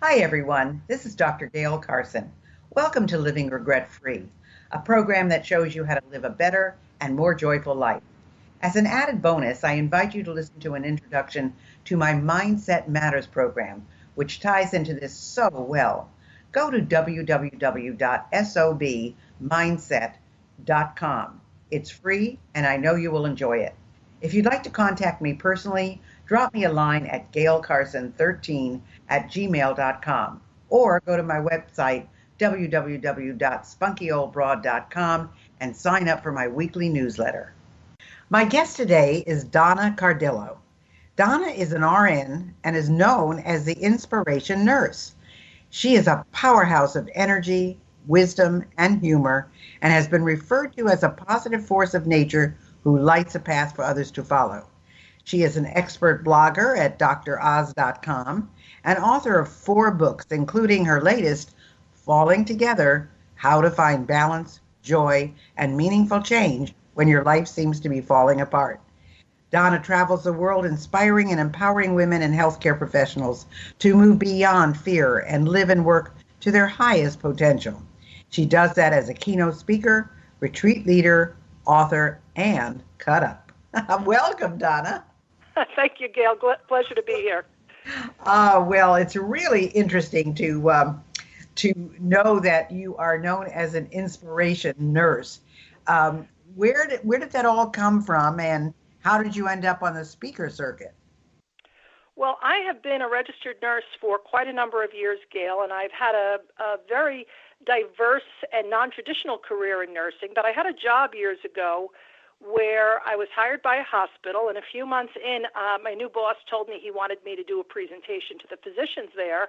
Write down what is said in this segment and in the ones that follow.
Hi, everyone. This is Dr. Gail Carson. Welcome to Living Regret Free, a program that shows you how to live a better and more joyful life. As an added bonus, I invite you to listen to an introduction to my Mindset Matters program, which ties into this so well. Go to www.sobmindset.com. It's free, and I know you will enjoy it. If you'd like to contact me personally, drop me a line at gailcarson13@gmail.com or go to my website, www.spunkyoldbroad.com, and sign up for my weekly newsletter. My guest today is Donna Cardillo. Donna is an RN and is known as the Inspiration Nurse. She is a powerhouse of energy, wisdom, and humor, and has been referred to as a positive force of nature who lights a path for others to follow. She is an expert blogger at DrOz.com and author of 4 books, including her latest, Falling Together: How to Find Balance, Joy, and Meaningful Change When Your Life Seems to Be Falling Apart. Donna travels the world inspiring and empowering women and healthcare professionals to move beyond fear and live and work to their highest potential. She does that as a keynote speaker, retreat leader, author, and cut up. Welcome, Donna. Thank you, Gail. Pleasure to be here. Well, it's really interesting to know that you are known as an inspiration nurse. Where did that all come from, and how did you end up on the speaker circuit? Well, I have been a registered nurse for quite a number of years, Gail, and I've had a very diverse and non-traditional career in nursing, but I had a job years ago where I was hired by a hospital, and a few months in, my new boss told me he wanted me to do a presentation to the physicians there.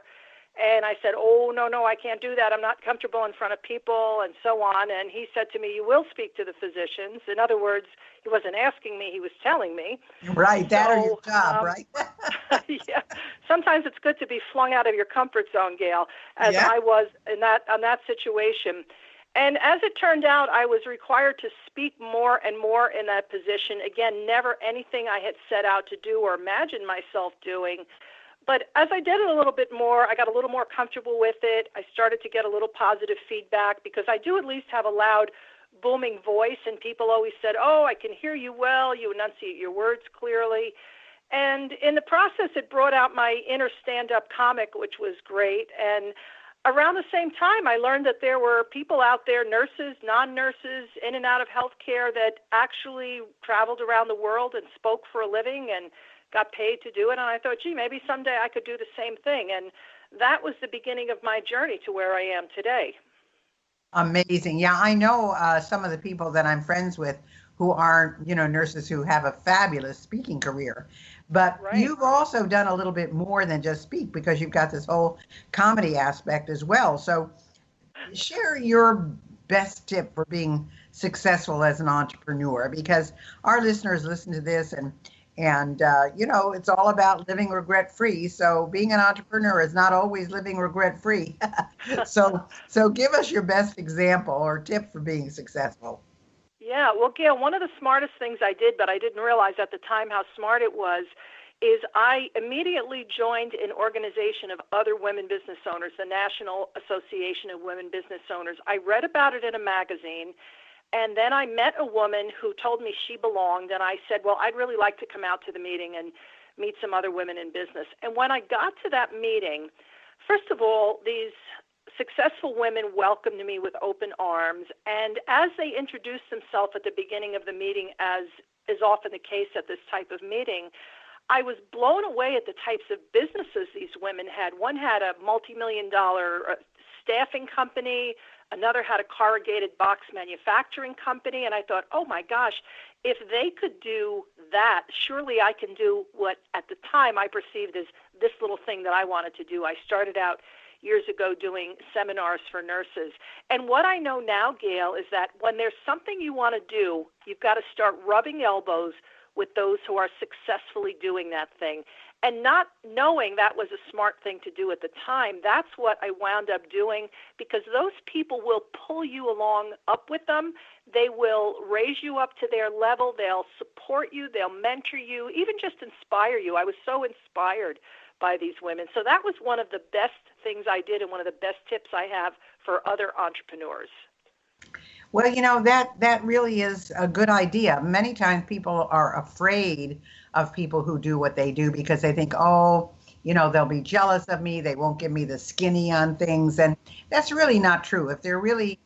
And I said, oh, no, I can't do that. I'm not comfortable in front of people and so on. And he said to me, you will speak to the physicians. In other words, he wasn't asking me, he was telling me. Right, that is your job, right? Yeah. Sometimes it's good to be flung out of your comfort zone, Gail, as I was on that situation. And as it turned out, I was required to speak more and more in that position. Again, never anything I had set out to do or imagined myself doing. But as I did it a little bit more, I got a little more comfortable with it. I started to get a little positive feedback because I do at least have a loud, booming voice, and people always said, oh, I can hear you well, you enunciate your words clearly. And in the process, it brought out my inner stand-up comic, which was great. And around the same time, I learned that there were people out there, nurses, non-nurses, in and out of healthcare, that actually traveled around the world and spoke for a living and got paid to do it. And I thought, gee, maybe someday I could do the same thing. And that was the beginning of my journey to where I am today. Amazing. Yeah, I know some of the people that I'm friends with who aren't, nurses who have a fabulous speaking career. But you've also done a little bit more than just speak, because you've got this whole comedy aspect as well. So share your best tip for being successful as an entrepreneur, because our listeners listen to this and it's all about living regret-free. So being an entrepreneur is not always living regret-free. So give us your best example or tip for being successful. Yeah, well, Gail, one of the smartest things I did, but I didn't realize at the time how smart it was, is I immediately joined an organization of other women business owners, the National Association of Women Business Owners. I read about it in a magazine. And then I met a woman who told me she belonged, and I said, well, I'd really like to come out to the meeting and meet some other women in business. And when I got to that meeting, first of all, these successful women welcomed me with open arms. And as they introduced themselves at the beginning of the meeting, as is often the case at this type of meeting, I was blown away at the types of businesses these women had. One had a multi-million-dollar staffing company. Another had a corrugated box manufacturing company, and I thought, oh my gosh, if they could do that, surely I can do what at the time I perceived as this little thing that I wanted to do. I started out years ago doing seminars for nurses. And what I know now, Gail, is that when there's something you want to do, you've got to start rubbing elbows with those who are successfully doing that thing. And not knowing that was a smart thing to do at the time, that's what I wound up doing, because those people will pull you along up with them. They will raise you up to their level. They'll support you. They'll mentor you, even just inspire you. I was so inspired by these women. So that was one of the best things I did and one of the best tips I have for other entrepreneurs. Well, that really is a good idea. Many times people are afraid of people who do what they do because they think, oh, they'll be jealous of me. They won't give me the skinny on things. And that's really not true. If they're really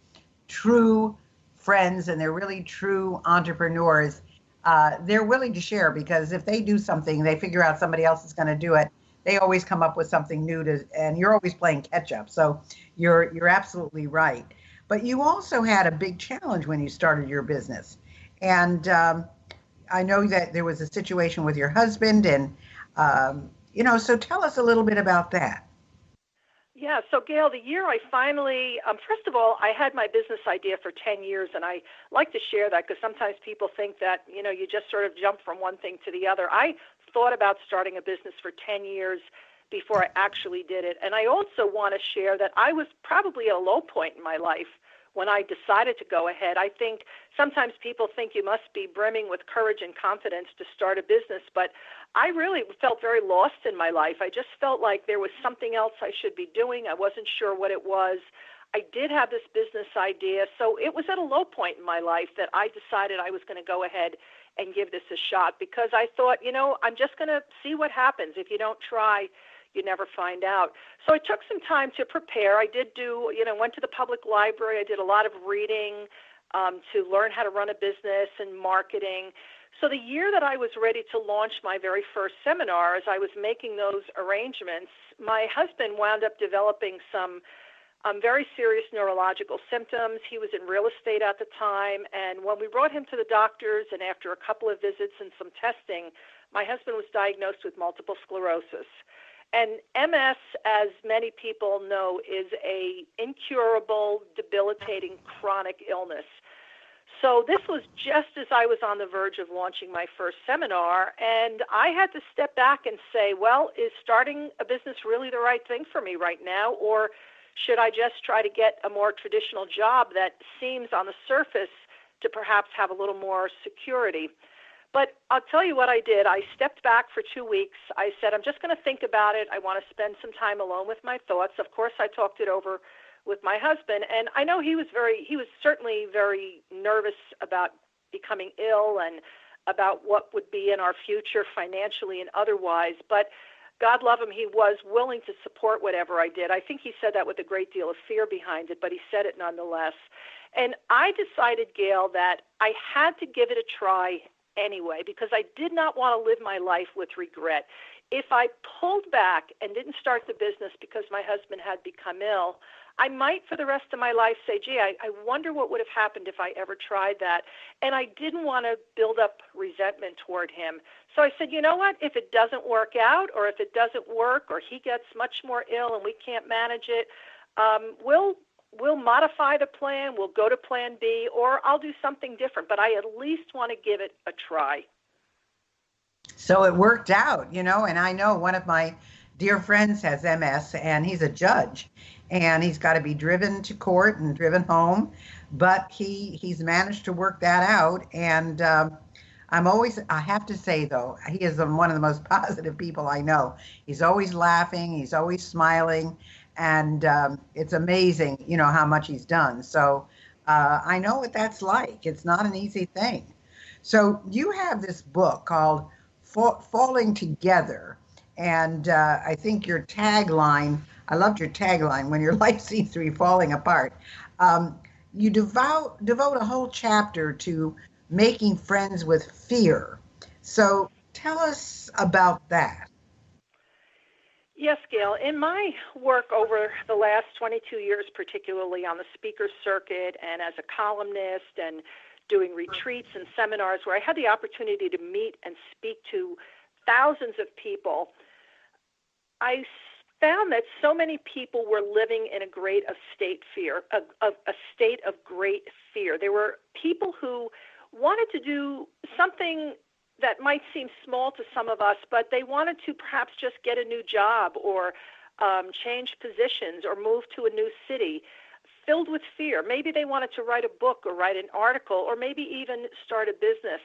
true friends and they're really true entrepreneurs, they're willing to share, because if they do something, they figure out somebody else is going to do it. They always come up with something new and you're always playing catch up. So you're absolutely right. But you also had a big challenge when you started your business. And I know that there was a situation with your husband and, so tell us a little bit about that. Yeah, so Gail, the year I finally, first of all, I had my business idea for 10 years, and I like to share that because sometimes people think that, you just sort of jump from one thing to the other. I thought about starting a business for 10 years before I actually did it. And I also want to share that I was probably at a low point in my life when I decided to go ahead. I think sometimes people think you must be brimming with courage and confidence to start a business, but I really felt very lost in my life. I just felt like there was something else I should be doing. I wasn't sure what it was. I did have this business idea, so it was at a low point in my life that I decided I was going to go ahead and give this a shot, because I thought, I'm just going to see what happens. If you don't try, you never find out. So I took some time to prepare. I did went to the public library. I did a lot of reading to learn how to run a business and marketing. So the year that I was ready to launch my very first seminar, as I was making those arrangements, my husband wound up developing some very serious neurological symptoms. He was in real estate at the time, and when we brought him to the doctors, and after a couple of visits and some testing, my husband was diagnosed with multiple sclerosis. And MS, as many people know, is a incurable, debilitating, chronic illness. So this was just as I was on the verge of launching my first seminar, and I had to step back and say, well, is starting a business really the right thing for me right now, or should I just try to get a more traditional job that seems on the surface to perhaps have a little more security? But I'll tell you what I did. I stepped back for 2 weeks. I said, I'm just going to think about it. I want to spend some time alone with my thoughts. Of course, I talked it over with my husband, and I know he was certainly very nervous about becoming ill and about what would be in our future financially and otherwise. But God love him, he was willing to support whatever I did. I think he said that with a great deal of fear behind it, but he said it nonetheless. And I decided, Gail, that I had to give it a try anyway, because I did not want to live my life with regret. If I pulled back and didn't start the business because my husband had become ill, I might for the rest of my life say, gee, I wonder what would have happened if I ever tried that. And I didn't want to build up resentment toward him. So I said, you know what, if it doesn't work out, or if it doesn't work, or he gets much more ill and we can't manage it, we'll modify the plan, we'll go to plan B, or I'll do something different. But I at least want to give it a try. So it worked out, and I know one of my dear friends has MS, and he's a judge, and he's got to be driven to court and driven home, but he's managed to work that out. And I have to say, though, he is one of the most positive people I know. He's always laughing, he's always smiling, and it's amazing, how much he's done. So I know what that's like. It's not an easy thing. So you have this book called Falling Together. And I think your tagline, I loved your tagline, when your life seems to be falling apart. You devote a whole chapter to making friends with fear. So tell us about that. Yes, Gail. In my work over the last 22 years, particularly on the speaker circuit and as a columnist and doing retreats and seminars where I had the opportunity to meet and speak to thousands of people, I found that so many people were living in a great state of great fear. There were people who wanted to do something that might seem small to some of us, but they wanted to perhaps just get a new job or change positions or move to a new city, filled with fear. Maybe they wanted to write a book or write an article or maybe even start a business.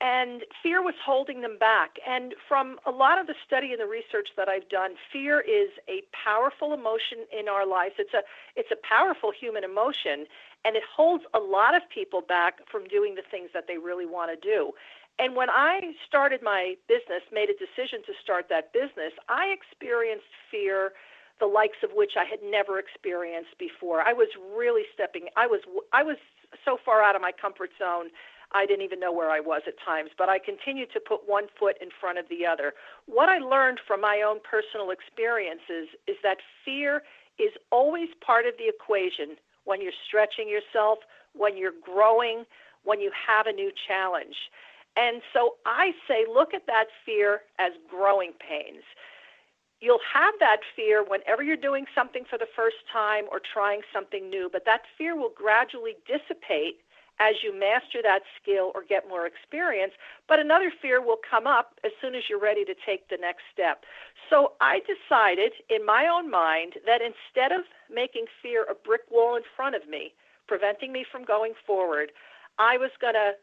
And fear was holding them back. And from a lot of the study and the research that I've done, fear is a powerful emotion in our lives. It's a powerful human emotion, and it holds a lot of people back from doing the things that they really want to do. And when I started my business, made a decision to start that business, I experienced fear the likes of which I had never experienced before. I was really I was so far out of my comfort zone, I didn't even know where I was at times, but I continued to put one foot in front of the other. What I learned from my own personal experiences is that fear is always part of the equation when you're stretching yourself, when you're growing, when you have a new challenge. And so I say, look at that fear as growing pains. You'll have that fear whenever you're doing something for the first time or trying something new, but that fear will gradually dissipate as you master that skill or get more experience, but another fear will come up as soon as you're ready to take the next step. So I decided in my own mind that instead of making fear a brick wall in front of me, preventing me from going forward, I was going to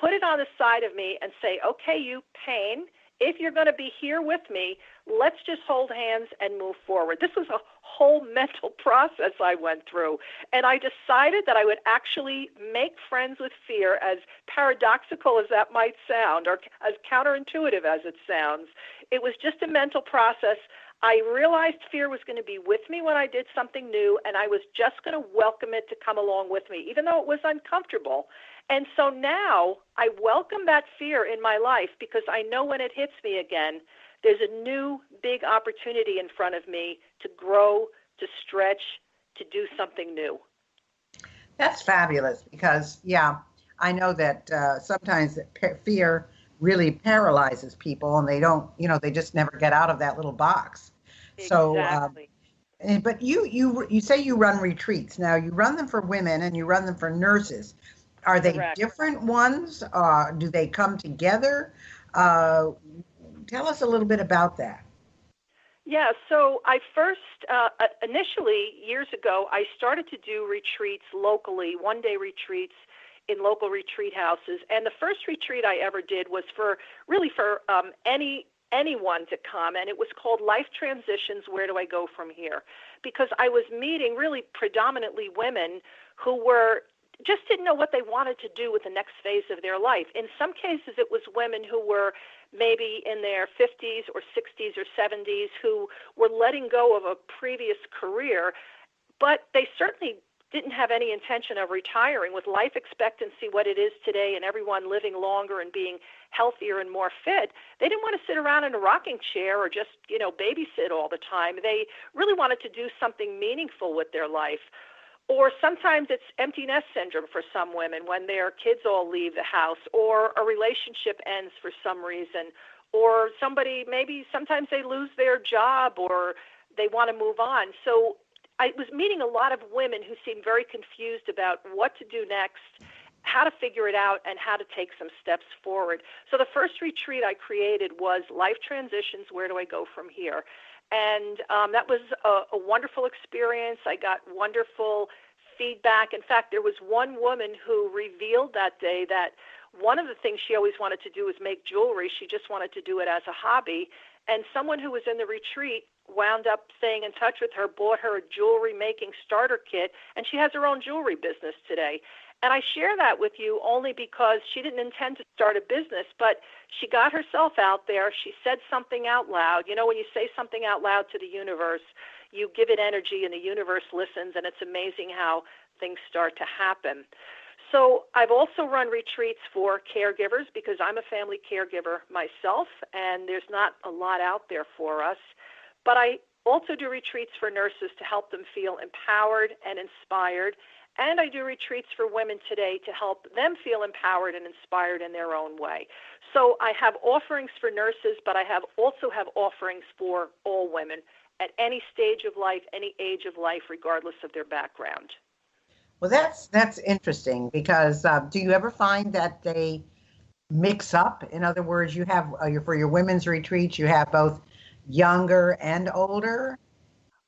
put it on the side of me and say, okay, you pain, if you're going to be here with me, let's just hold hands and move forward. This was a whole mental process I went through. And I decided that I would actually make friends with fear, as paradoxical as that might sound, or as counterintuitive as it sounds. It was just a mental process. I realized fear was going to be with me when I did something new, and I was just going to welcome it to come along with me, even though it was uncomfortable. And so now I welcome that fear in my life because I know when it hits me again, there's a new big opportunity in front of me to grow, to stretch, to do something new. That's fabulous because, yeah, I know that sometimes fear really paralyzes people and they don't, they just never get out of that little box. Exactly. So, but you say you run retreats. Now you run them for women and you run them for nurses. Are they Correct. different ones? Do they come together? Tell us a little bit about that. Yeah, so I first, initially, years ago, I started to do retreats locally, one-day retreats in local retreat houses. And the first retreat I ever did was for anyone to come, and it was called Life Transitions, Where Do I Go From Here? Because I was meeting really predominantly women who just didn't know what they wanted to do with the next phase of their life. In some cases, it was women who were maybe in their 50s or 60s or 70s who were letting go of a previous career, but they certainly didn't have any intention of retiring. With life expectancy what it is today and everyone living longer and being healthier and more fit, they didn't want to sit around in a rocking chair or just, babysit all the time. They really wanted to do something meaningful with their life. Or sometimes it's empty nest syndrome for some women when their kids all leave the house, or a relationship ends for some reason, or sometimes they lose their job or they want to move on. So I was meeting a lot of women who seemed very confused about what to do next, how to figure it out, and how to take some steps forward. So the first retreat I created was Life Transitions, Where Do I Go From Here? And that was a wonderful experience. I got wonderful feedback. In fact, there was one woman who revealed that day that one of the things she always wanted to do was make jewelry. She just wanted to do it as a hobby. And someone who was in the retreat wound up staying in touch with her, bought her a jewelry making starter kit, and she has her own jewelry business today. And I share that with you only because she didn't intend to start a business, but she got herself out there. She said something out loud. When you say something out loud to the universe, you give it energy and the universe listens, and it's amazing how things start to happen. So I've also run retreats for caregivers because I'm a family caregiver myself, and there's not a lot out there for us. But I also do retreats for nurses to help them feel empowered and inspired. And I do retreats for women today to help them feel empowered and inspired in their own way. So I have offerings for nurses, but I also have offerings for all women at any stage of life, any age of life, regardless of their background. Well, that's interesting because do you ever find that they mix up? In other words, you have for your women's retreats, you have both younger and older?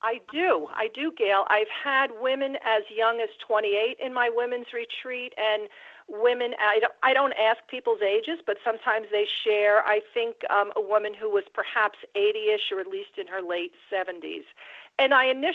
I do, Gail. I've had women as young as 28 in my women's retreat, and women, I don't ask people's ages, but sometimes they share. I think a woman who was perhaps 80-ish or at least in her late 70s. And I initially